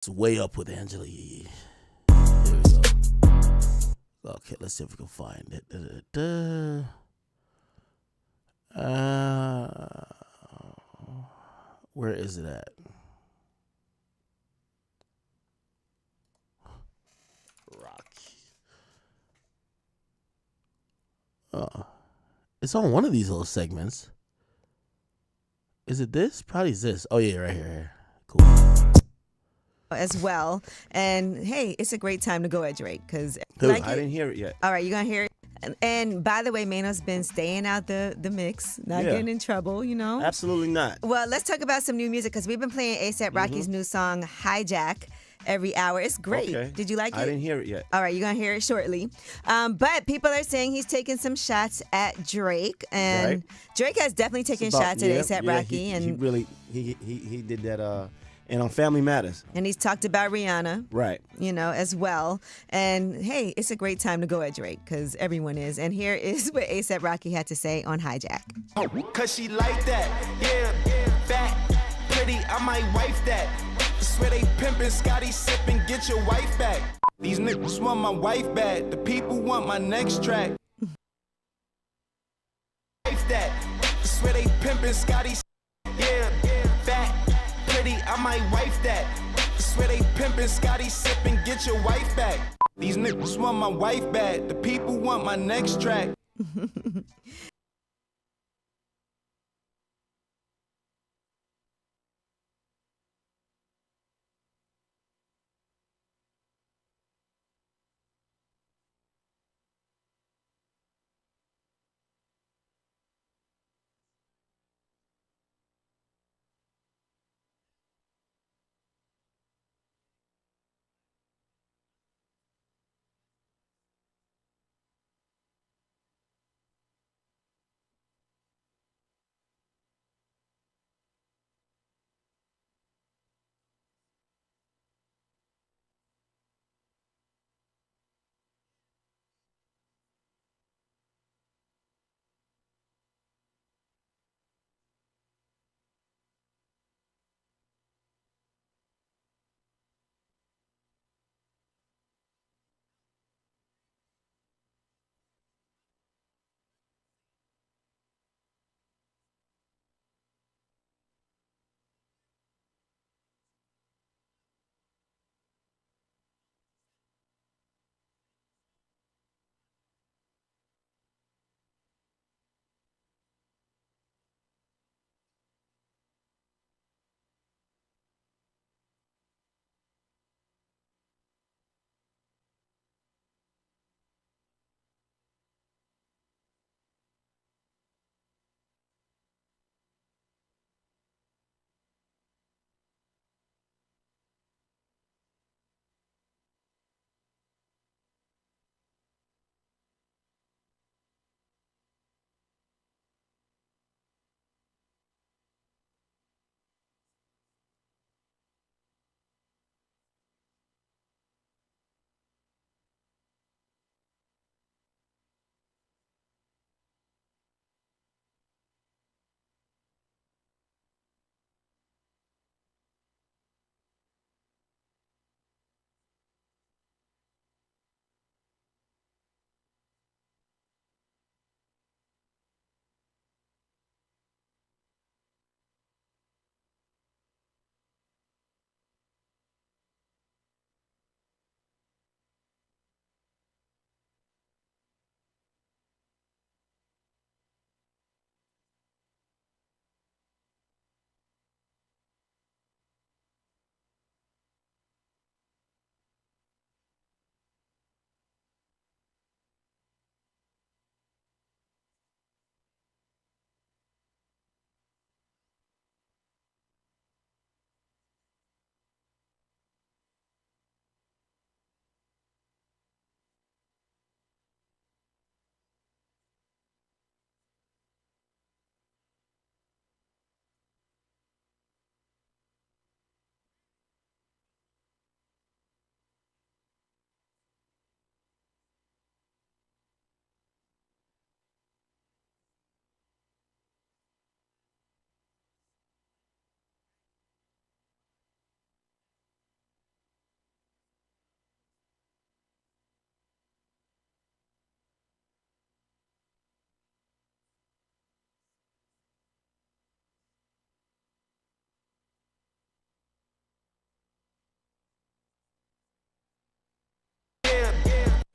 It's way up with Angela Yee. Here we go. Okay, let's see if we can find it. Where is it at? Rocky. It's on one of these little segments. Is it this? Probably this. Oh yeah, right here. Cool. As well. And hey, it's a great time to go at Drake because I didn't hear it yet. All right, you're gonna hear it. And by the way, Mano's been staying out the mix, not getting in trouble, you know? Absolutely not. Well, let's talk about some new music because we've been playing A$AP Rocky's new song, Hijack, every hour. It's great. Okay. Did you like it? I didn't hear it yet. All right, you're going to hear it shortly. But people are saying he's taking some shots at Drake. And Drake has definitely taken shots at A$AP Rocky. He did that and on Family Matters. And he's talked about Rihanna. Right. You know, as well. And hey, it's a great time to go at Drake because everyone is. And here is what A$AP Rocky had to say on Hijack. Oh, cause she like that. Yeah, fat, pretty, I might wife that. Swear they pimpin', Scotty sippin', get your wife back. These niggas want my wife back. The people want my next track. Wife that. Swear they pimpin', Scotty. Yeah, fat, pretty, I might wife that. Swear they pimpin', Scotty sippin', get your wife back. These niggas want my wife back. The people want my next track.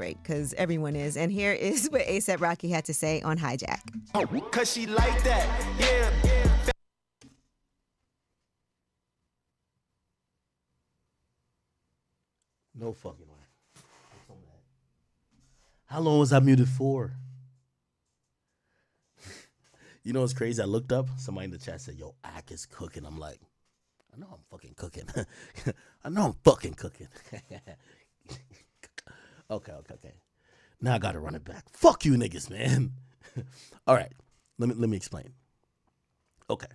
break because everyone is. And here is what A$AP Rocky had to say on Hijack. Cause she like that, yeah. No fucking way. How long was I muted for? You know what's crazy? I looked up. Somebody in the chat said, yo, Ak is cooking. I'm like, I know I'm fucking cooking. I know I'm fucking cooking. Okay. Now I got to run it back. Fuck you niggas, man. All right. Let me explain. Okay.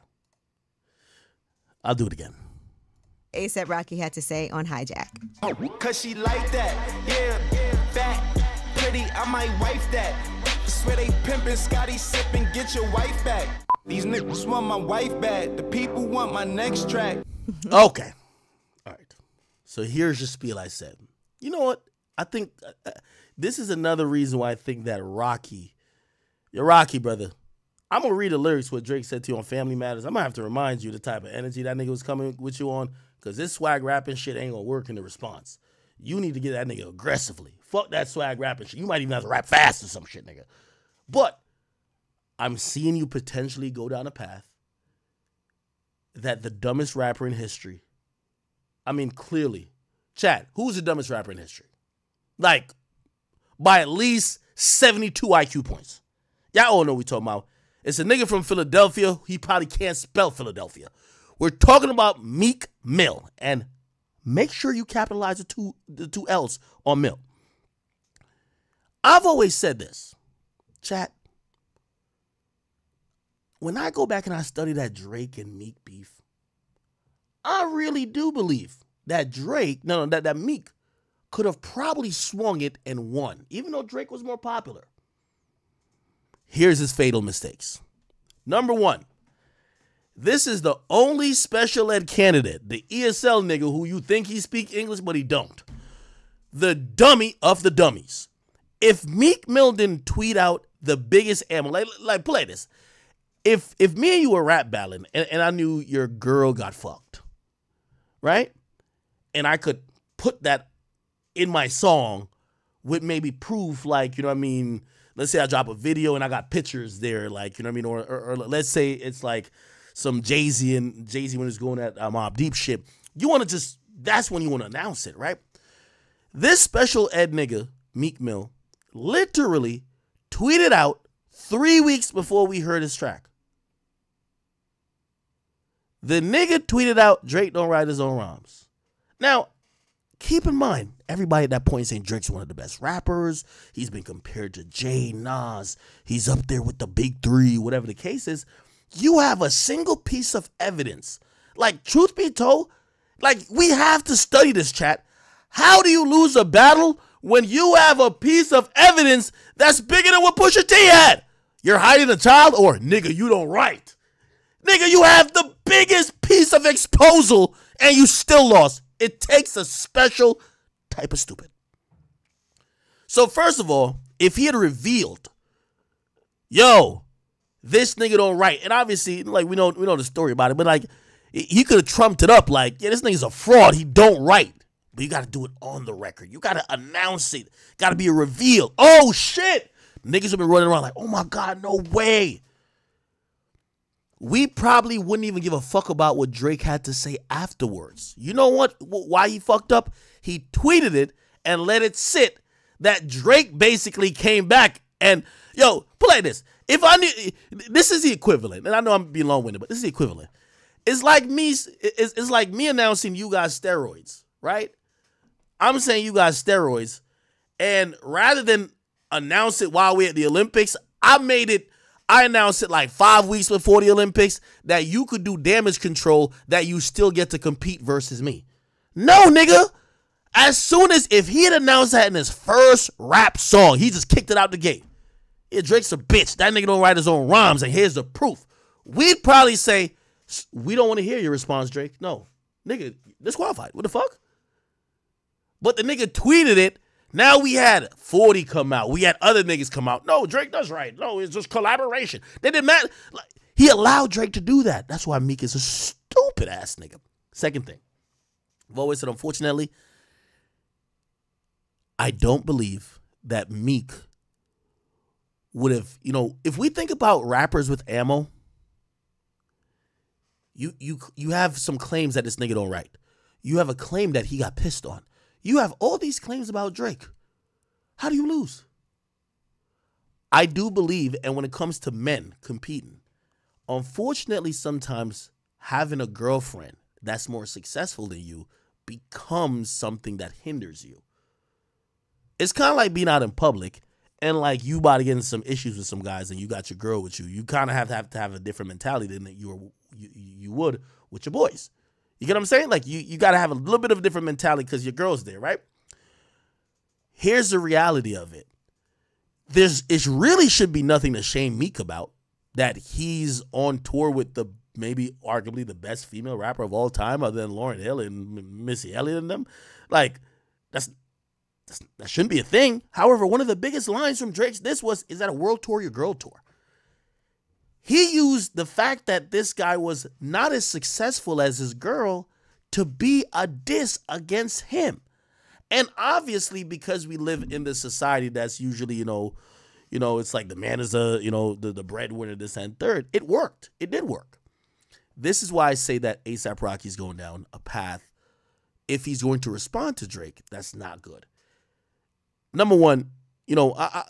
I'll do it again. A$AP Rocky had to say on Hijack. Cause she like that, yeah. Fat, pretty, I might wife that. Swear they pimpin', Scotty sippin', get your wife back. These niggas want my wife back. The people want my next track. Okay. All right. So here's your spiel I said. You know what? I think this is another reason why I think that Rocky, brother. I'm going to read the lyrics what Drake said to you on Family Matters. I'm going to have to remind you the type of energy that nigga was coming with you on. Because this swag rapping shit ain't going to work in the response. You need to get that nigga aggressively. Fuck that swag rapping shit. You might even have to rap fast or some shit, nigga. But I'm seeing you potentially go down a path that the dumbest rapper in history, I mean, clearly. Chad, who's the dumbest rapper in history? Like, by at least 72 IQ points. Y'all all know what we talking about. It's a nigga from Philadelphia. He probably can't spell Philadelphia. We're talking about Meek Mill. And make sure you capitalize the two L's on Mill. I've always said this. Chat. When I go back and I study that Drake and Meek beef, I really do believe that that Meek could have probably swung it and won, even though Drake was more popular. Here's his fatal mistakes. Number one, this is the only special ed candidate, the ESL nigga who you think he speak English, but he don't. The dummy of the dummies. If Meek Mill didn't tweet out the biggest ammo, like play this. If me and you were rap battling and I knew your girl got fucked, right? And I could put that in my song with maybe proof, like, you know what I mean? Let's say I drop a video and I got pictures there, like, you know what I mean? Or let's say it's like some Jay-Z when he's going at Mobb Deep shit. You want to just, that's when you want to announce it, right? This special ed nigga, Meek Mill, literally tweeted out 3 weeks before we heard his track. The nigga tweeted out, Drake don't write his own rhymes. Now, keep in mind, everybody at that point saying Drake's one of the best rappers. He's been compared to Jay, Nas. He's up there with the big three, whatever the case is. You have a single piece of evidence. Like, truth be told, like, we have to study this, chat. How do you lose a battle when you have a piece of evidence that's bigger than what Pusha T had? You're hiding a child, or nigga, you don't write. Nigga, you have the biggest piece of exposal and you still lost. It takes a special type of stupid. So first of all, if he had revealed, yo, this nigga don't write, and obviously, like, we know the story about it, but like, he could have trumped it up like, yeah, this nigga's a fraud. He don't write. But you got to do it on the record. You got to announce it. Got to be a reveal. Oh, shit. Niggas have been running around like, oh, my God, no way. We probably wouldn't even give a fuck about what Drake had to say afterwards. You know what? Why he fucked up? He tweeted it and let it sit that Drake basically came back and, yo, play this. If I knew, this is the equivalent, and I know I'm being long-winded, but this is the equivalent. It's like me announcing you got steroids, right? I'm saying you got steroids, and rather than announce it while we're at the Olympics, I announced it like 5 weeks before the Olympics that you could do damage control, that you still get to compete versus me. No, nigga. As soon as, if he had announced that in his first rap song, he just kicked it out the gate. Yeah, Drake's a bitch. That nigga don't write his own rhymes, and here's the proof. We'd probably say, we don't want to hear your response, Drake. No. Nigga, disqualified. What the fuck? But the nigga tweeted it. Now we had 40 come out. We had other niggas come out. No, Drake does right. No, it's just collaboration. They didn't matter. Like, he allowed Drake to do that. That's why Meek is a stupid ass nigga. Second thing. I've always said, unfortunately, I don't believe that Meek would have, if we think about rappers with ammo, you have some claims that this nigga don't write. You have a claim that he got pissed on. You have all these claims about Drake. How do you lose? I do believe, and when it comes to men competing, unfortunately, sometimes having a girlfriend that's more successful than you becomes something that hinders you. It's kind of like being out in public and like you about to get in some issues with some guys and you got your girl with you. You kind of have to have a different mentality than you would with your boys. You get what I'm saying? Like you got to have a little bit of a different mentality because your girl's there, right? Here's the reality of it. It really should be nothing to shame Meek about that he's on tour with the maybe arguably the best female rapper of all time other than Lauryn Hill and Missy Elliott and them. Like that shouldn't be a thing. However, one of the biggest lines from Drake's is that a world tour your girl tour? He used the fact that this guy was not as successful as his girl to be a diss against him. And obviously, because we live in this society that's usually, it's like the man is the breadwinner, this and third. It worked. It did work. This is why I say that A$AP Rocky's going down a path. If he's going to respond to Drake, that's not good. Number one, I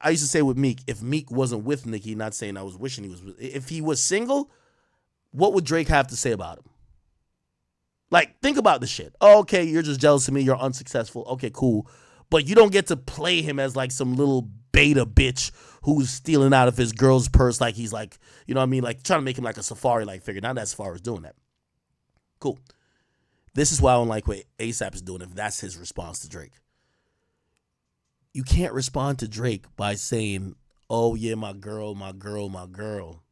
used to say with Meek, if Meek wasn't with Nicki, not saying I was wishing he was, if he was single, what would Drake have to say about him? Like, think about the shit. Oh, okay, you're just jealous of me. You're unsuccessful. Okay, cool. But you don't get to play him as like some little beta bitch who's stealing out of his girl's purse like he's like, you know what I mean? Like trying to make him like a Safari-like figure. Not that Safari's doing that. Cool. This is why I don't like what A$AP is doing if that's his response to Drake. You can't respond to Drake by saying, oh yeah, my girl, my girl, my girl.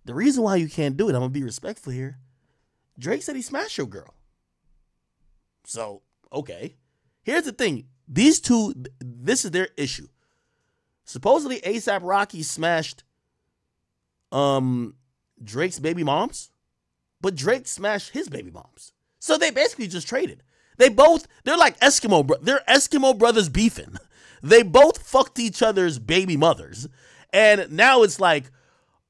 The reason why you can't do it, I'm going to be respectful here. Drake said he smashed your girl. So, okay. Here's the thing. These two, this is their issue. Supposedly A$AP Rocky smashed Drake's baby moms, but Drake smashed his baby moms. So they basically just traded. They're like they're Eskimo brothers beefing. They both fucked each other's baby mothers. And now it's like,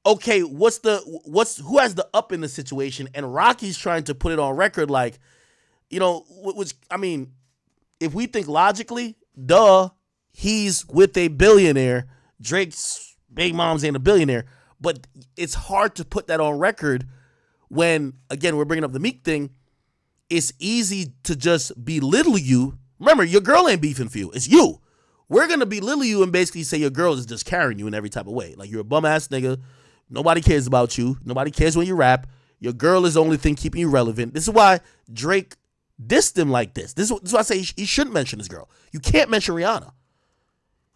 okay, who has the up in the situation? And Rocky's trying to put it on record like, which, I mean, if we think logically, he's with a billionaire. Drake's baby moms ain't a billionaire. But it's hard to put that on record when, again, we're bringing up the Meek thing. It's easy to just belittle you. Remember, your girl ain't beefing for you. It's you. We're going to belittle you and basically say your girl is just carrying you in every type of way. Like, you're a bum-ass nigga. Nobody cares about you. Nobody cares when you rap. Your girl is the only thing keeping you relevant. This is why Drake dissed him like this. This is why I say he shouldn't mention his girl. You can't mention Rihanna.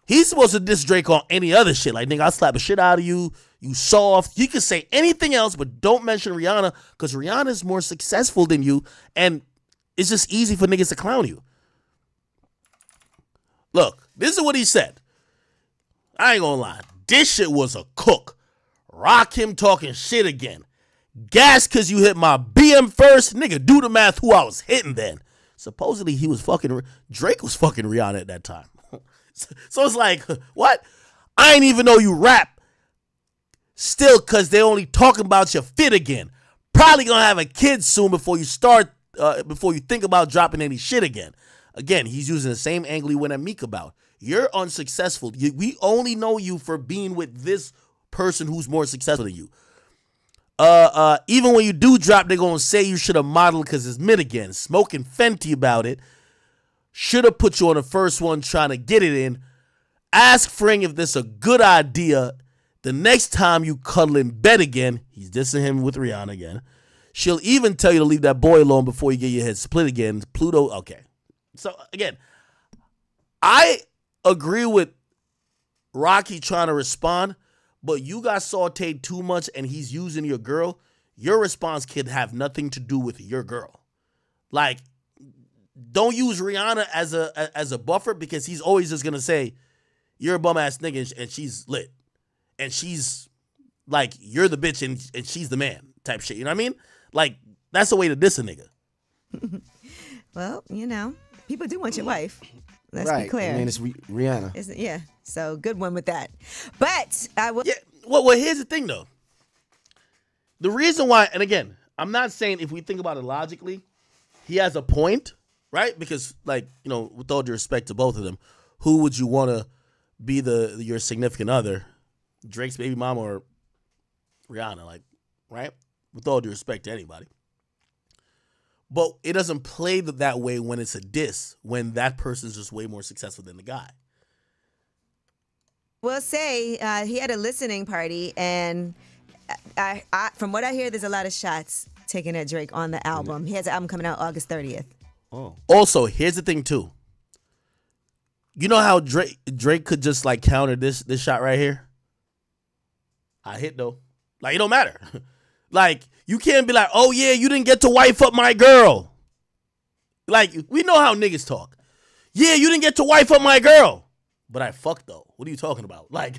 He's supposed to diss Drake on any other shit. Like, nigga, I'll slap the shit out of you. You soft. You can say anything else, but don't mention Rihanna because Rihanna is more successful than you, and it's just easy for niggas to clown you. Look, this is what he said. I ain't gonna lie. This shit was a cook. Rock him talking shit again. Gas because you hit my BM first. Nigga, do the math who I was hitting then. Supposedly Drake was fucking Rihanna at that time. So it's like, what? I ain't even know you rap. Still, because they only talking about your fit again. Probably gonna have a kid soon before you think about dropping any shit again. Again, he's using the same angle he went at Meek about. You're unsuccessful. We only know you for being with this person who's more successful than you. Even when you do drop, they're gonna say you should have modeled because it's mid again. Smoking Fenty about it. Should have put you on the first one trying to get it in. Ask Fring if this is a good idea. The next time you cuddle in bed again, he's dissing him with Rihanna again. She'll even tell you to leave that boy alone before you get your head split again. Pluto, okay. So, again, I agree with Rocky trying to respond, but you got sauteed too much and he's using your girl. Your response can have nothing to do with your girl. Like, don't use Rihanna as a buffer because he's always just going to say, you're a bum-ass nigga and she's lit. And she's like, you're the bitch and she's the man type shit. You know what I mean? Like, that's the way to diss a nigga. Well, people do want your wife. Let's be clear. I mean, it's Rihanna. Yeah. So good one with that. But I will. Yeah. Well, here's the thing, though. The reason why, and again, I'm not saying if we think about it logically, he has a point, right? Because, like, you know, with all due respect to both of them, who would you want to be your significant other? Drake's baby mama or Rihanna, like, right? With all due respect to anybody. But it doesn't play that way when it's a diss, when that person's just way more successful than the guy. We'll say he had a listening party, and I, from what I hear, there's a lot of shots taken at Drake on the album. He has an album coming out August 30th. Oh. Also, here's the thing, too. You know how Drake could just, like, counter this shot right here? I hit, though. Like, it don't matter. Like, you can't be like, oh, yeah, you didn't get to wife up my girl. Like, we know how niggas talk. Yeah, you didn't get to wife up my girl. But I fucked, though. What are you talking about? Like,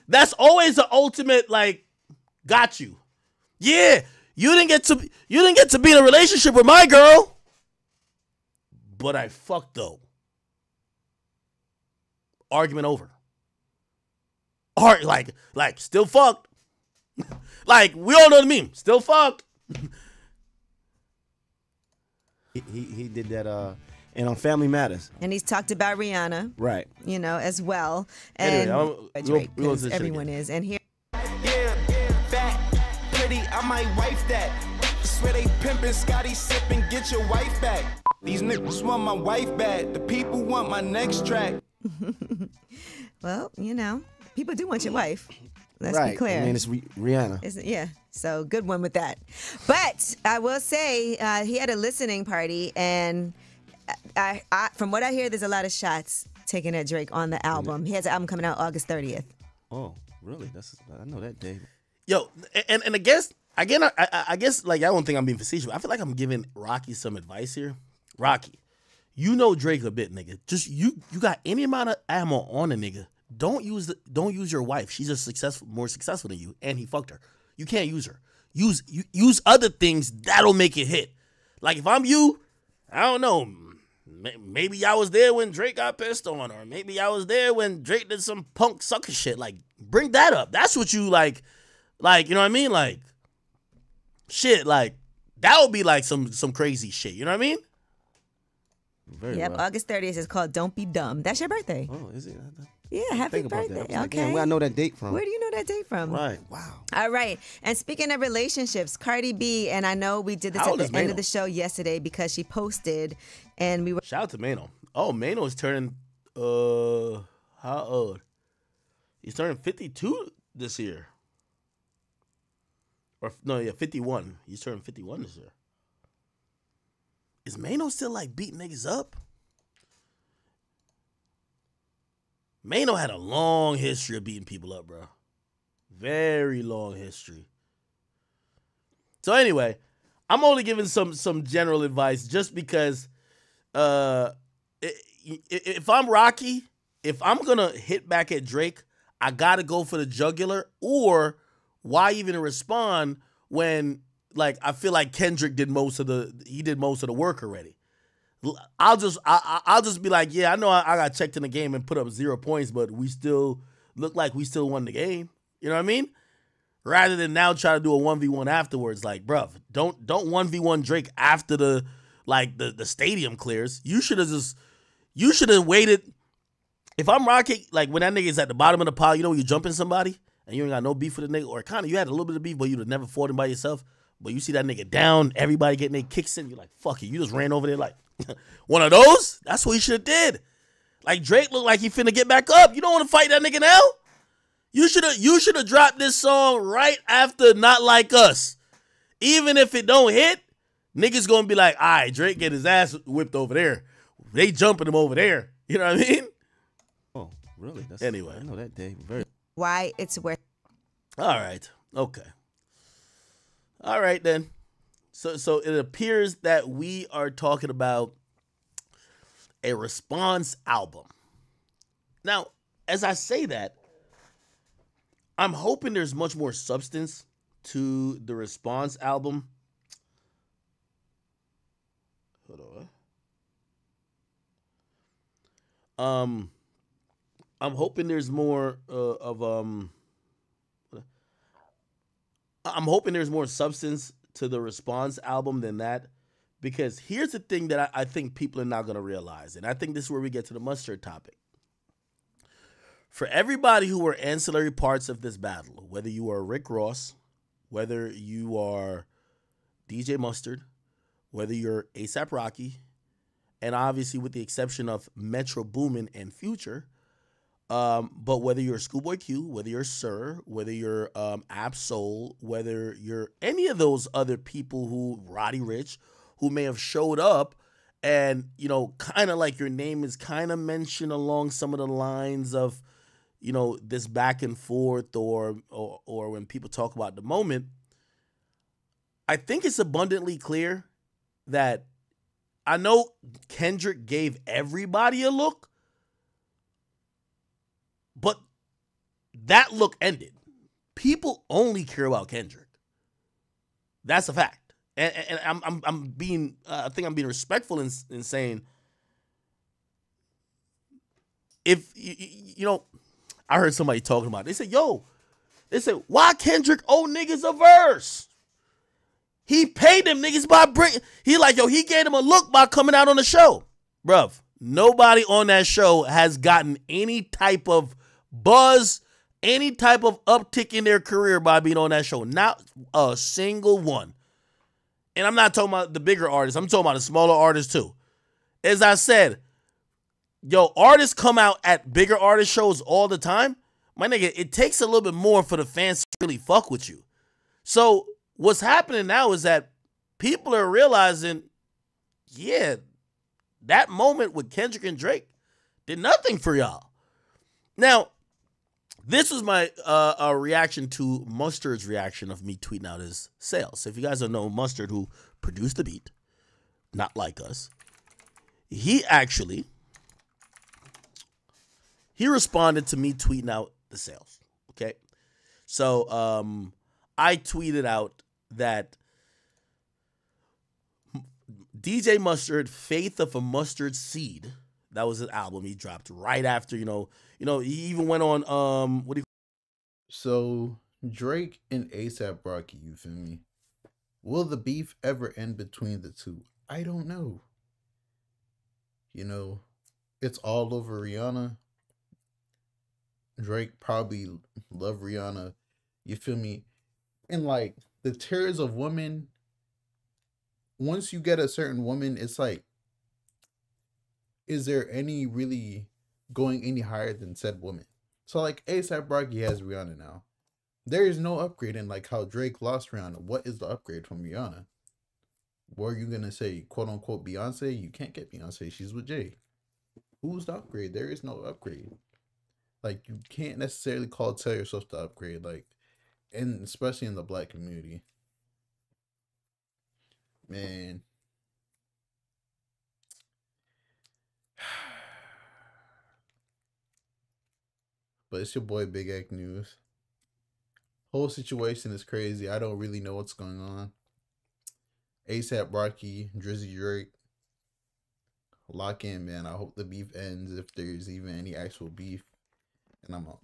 that's always the ultimate, like, got you. Yeah, you didn't get to be in a relationship with my girl. But I fucked, though. Argument over. Like, still fucked. Like, we all know the meme. Still fucked. He did that and on Family Matters. And he's talked about Rihanna. Right. You know, as well. And anyway, Drake, 'cause everyone is. And here. Yeah, fat, pretty, I might wife that. Swear they pimpin', Scotty sippin', get your wife back. These niggas want my wife back. The people want my next track. Well, you know, people do want your wife. Let's right. be clear. I mean, it's Rihanna. Yeah. So good one with that. But I will say he had a listening party, and I from what I hear, there's a lot of shots taken at Drake on the album. He has an album coming out August 30th. Oh, really? I know that day. Yo, and I guess, again, I guess, like, I don't think I'm being facetious, but I feel like I'm giving Rocky some advice here. Rocky, you know Drake a bit, nigga. Just you got any amount of ammo on a nigga. Don't use your wife. She's more successful than you, and he fucked her. You can't use her. Use other things that'll make it hit. Like, if I'm you, I don't know. Maybe I was there when Drake got pissed on, or maybe I was there when Drake did some punk sucker shit. Like, bring that up. That's what you like, you know what I mean? Like, shit, like, that would be like some crazy shit. You know what I mean? Very yep, well. August 30th is called Don't Be Dumb. That's your birthday. Oh, is it? Yeah, happy birthday. Okay. Where I know that date from? Where do you know that date from? Right. Wow. All right. And speaking of relationships, Cardi B, and I know we did this at the end of the show yesterday because she posted, and we were. Shout out to Mano. Oh, Mano is turning, how old? He's turning 52 this year. Or, no, yeah, 51. He's turning 51 this year. Is Mano still, like, beating niggas up? Mano had a long history of beating people up, bro. Very long history. So anyway, I'm only giving some general advice just because if I'm Rocky, if I'm going to hit back at Drake, I got to go for the jugular, or why even respond when, like, I feel like Kendrick did most of the work already. I'll just be like, yeah, I know I got checked in the game and put up 0 points, but we still look like we still won the game. You know what I mean? Rather than now try to do a 1v1 afterwards. Like, bruv, don't 1v1 Drake after the stadium clears. You should have waited. If I'm Rocky, like, when that nigga's at the bottom of the pile, you know, when you jumping somebody and you ain't got no beef with the nigga, or kind of you had a little bit of beef, but you'd have never fought him by yourself. But you see that nigga down, everybody getting their kicks in, you're like, fuck it. You just ran over there like, one of those? That's what he should have did. Like, Drake looked like he finna get back up. You don't want to fight that nigga now? You should have dropped this song right after Not Like Us. Even if it don't hit, niggas gonna be like, all right, Drake get his ass whipped over there. They jumping him over there. You know what I mean? Oh, really? Anyway. I know that day. Very. Why it's worth. All right. Okay. All right, then. So it appears that we are talking about a response album. Now, as I say that, I'm hoping there's much more substance to the response album. Hold on. I'm hoping there's more I'm hoping there's more substance to the Response album than that. Because here's the thing that I think people are not going to realize. And I think this is where we get to the mustard topic. For everybody who were ancillary parts of this battle, whether you are Rick Ross, whether you are DJ Mustard, whether you're ASAP Rocky, and obviously with the exception of Metro Boomin and Future, but whether you're Schoolboy Q, whether you're Sir, whether you're Absol, whether you're any of those other people who, Roddy Ricch, who may have showed up and, you know, kind of like your name is kind of mentioned along some of the lines of, you know, this back and forth or when people talk about the moment, I think it's abundantly clear that I know Kendrick gave everybody a look, but that look ended. People only care about Kendrick. That's a fact. And I'm being I think I'm being respectful in saying if you know, I heard somebody talking about it. They said why Kendrick owe niggas a verse? He paid them niggas by bring. He like he gave them a look by coming out on the show, bruv. Nobody on that show has gotten any type of buzz, any type of uptick in their career by being on that show. Not a single one. And I'm not talking about the bigger artists. I'm talking about the smaller artists too. As I said, artists come out at bigger artist shows all the time. My nigga, it takes a little bit more for the fans to really fuck with you. So what's happening now is that people are realizing, yeah, that moment with Kendrick and Drake did nothing for y'all. Now, this was my reaction to Mustard's reaction of me tweeting out his sales. So if you guys don't know Mustard, who produced the beat, not like us, he responded to me tweeting out the sales. Okay, so I tweeted out that DJ Mustard, Faith of a Mustard Seed. That was an album he dropped right after, he even went on, So, Drake and ASAP Rocky, you feel me? Will the beef ever end between the two? I don't know. It's all over Rihanna. Drake probably love Rihanna. You feel me? And like, the tiers of women, once you get a certain woman, it's like, is there any really going any higher than said woman? So like ASAP Rocky has Rihanna now. There is no upgrade in like how Drake lost Rihanna. What is the upgrade from Rihanna? What are you gonna say, quote unquote Beyonce? You can't get Beyonce. She's with Jay. Who's the upgrade? There is no upgrade. Like you can't necessarily tell yourself the upgrade. Like, and especially in the black community. Man. But it's your boy Big Egg News. Whole situation is crazy. I don't really know what's going on. ASAP Rocky, Drizzy Drake. Lock in, man. I hope the beef ends if there's even any actual beef. And I'm out.